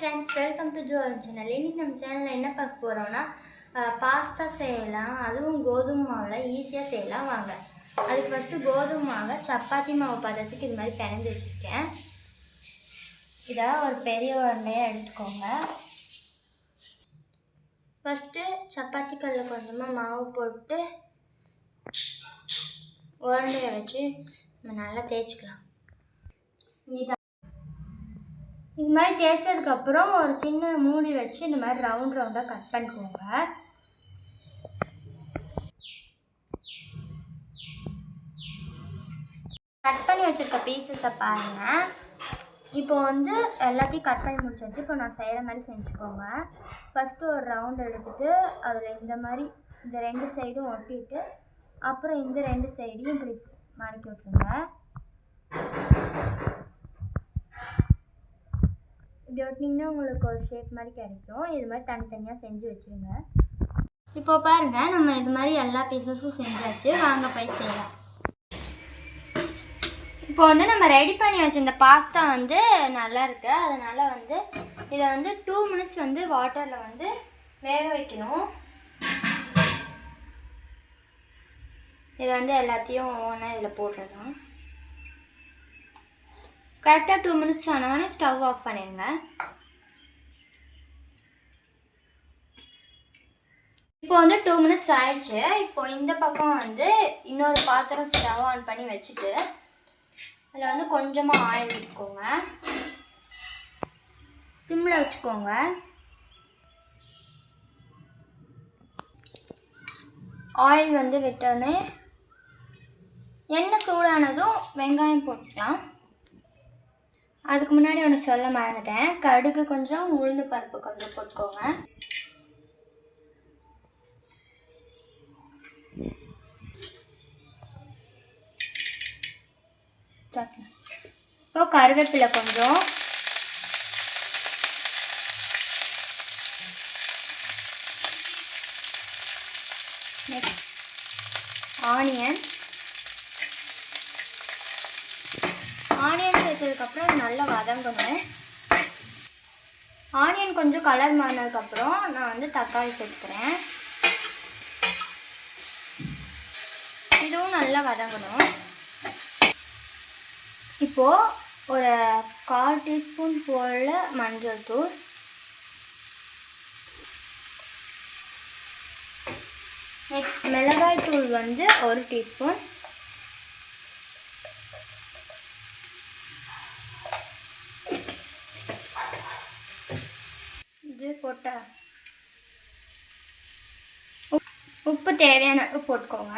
friends, welcome to Joe channel. இன்னைக்கு நம்ம சேனல்ல என்ன பார்க்க போறோம்னா பாஸ்தா செய்யலாம். அதுவும் கோதுமை மாவுல ஈஸியா செய்யலாம் வாங்க. அதுக்கு ஃபர்ஸ்ட் கோதுமை மாவை சப்பாத்தி மாவு பதத்துக்கு இது மாதிரி பிணைஞ்சு வச்சிருக்கேன். இத ஒரு பெரிய உருண்டையா எடுத்துக்கோங்க. ஃபர்ஸ்ட் சப்பாத்தி கல்ல கொஞ்சமா மாவு போட்டு உருண்டையை வச்சு நம்ம நல்லா தேய்ச்சிக்கலாம். இது மாதிரி தேய்ச்சதுக்கப்புறம் ஒரு சின்ன மூடி வச்சு இந்த மாதிரி ரவுண்டாக கட் பண்ணிக்கோங்க. கட் பண்ணி வச்சுருக்க பீசஸை பாருங்கள். இப்போ எல்லாத்தையும் கட் பண்ணி முடிச்சாச்சு. இப்போ நான் செய்கிற மாதிரி செஞ்சுக்கோங்க. ஃபஸ்ட்டு ஒரு ரவுண்ட் எடுத்துகிட்டு அதில் இந்த மாதிரி இந்த ரெண்டு சைடும் ஒட்டிட்டு அப்புறம் இந்த ரெண்டு சைடையும் இப்படி மடக்கி விட்டுருங்க. இப்படி ஒட்டினீங்கன்னா உங்களுக்கு ஒரு ஷேப் மாதிரி கிடைக்கும். இது மாதிரி தனித்தனியாக செஞ்சு வச்சுருங்க. இப்போ பாருங்கள், நம்ம இது மாதிரி எல்லா பீசஸும் செஞ்சாச்சு. வாங்க போய் செய்யலாம். இப்போ நம்ம ரெடி பண்ணி வச்சிருந்த பாஸ்தா நல்லா இருக்கு. அதனால் இதை 2 minutes வாட்டரில் வேக வைக்கணும். இதை எல்லாத்தையும் ஒவ்வொன்றா இதில் போட்டுடலாம். கரெக்டாக 2 minutes ஆனோடனே ஸ்டவ் ஆஃப் பண்ணிடுங்க. இப்போ 2 minutes ஆயிடுச்சு. இப்போ இந்த பக்கம் இன்னொரு பாத்திரம் ஸ்டவ் ஆன் பண்ணி வச்சுட்டு அதில் கொஞ்சமாக ஆயில் விட்டுக்கோங்க. சிம்மில் வச்சுக்கோங்க. ஆயில் விட்டோடனே எண்ணெய் சூடானதும் வெங்காயம் போட்டுக்கலாம். அதுக்கு முன்னாடி ஒன்று சொல்ல மறந்துட்டேன். கடுகு கொஞ்சம், உளுந்து பருப்பு கொஞ்சம் போட்டுக்கோங்க. இப்போ கருவேப்பிலை கொஞ்சம், ஆனியன் சேர்த்ததுக்கப்புறம் நல்லா வதங்கணும். ஆனியன் கொஞ்சம் கலர் மாறினதுக்கப்புறம் நான் தக்காளி சேர்த்துக்கிறேன். இதுவும் நல்லா வதங்கணும். இப்போது ஒரு 1/4 டீஸ்பூன் போல் மஞ்சள் தூள், நெக்ஸ்ட் மிளகாய் தூள் 1 டீஸ்பூன், போட்ட உப்பு தேவையான அளவு போட்டுக்கோங்க.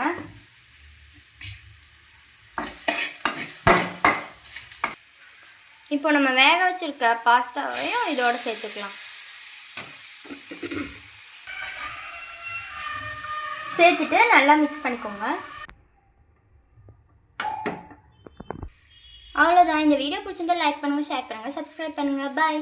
இப்போ நம்ம வேக வச்சிருக்க பாஸ்தாவையும் இதோட சேர்த்துக்கலாம். சேர்த்துட்டு நல்லா மிக்ஸ் பண்ணிக்கோங்க. அவ்வளோதான். இந்த வீடியோ பிடிச்சிருந்தா லைக் பண்ணுங்கள், ஷேர் பண்ணுங்கள், சப்ஸ்கிரைப் பண்ணுங்கள். பாய்.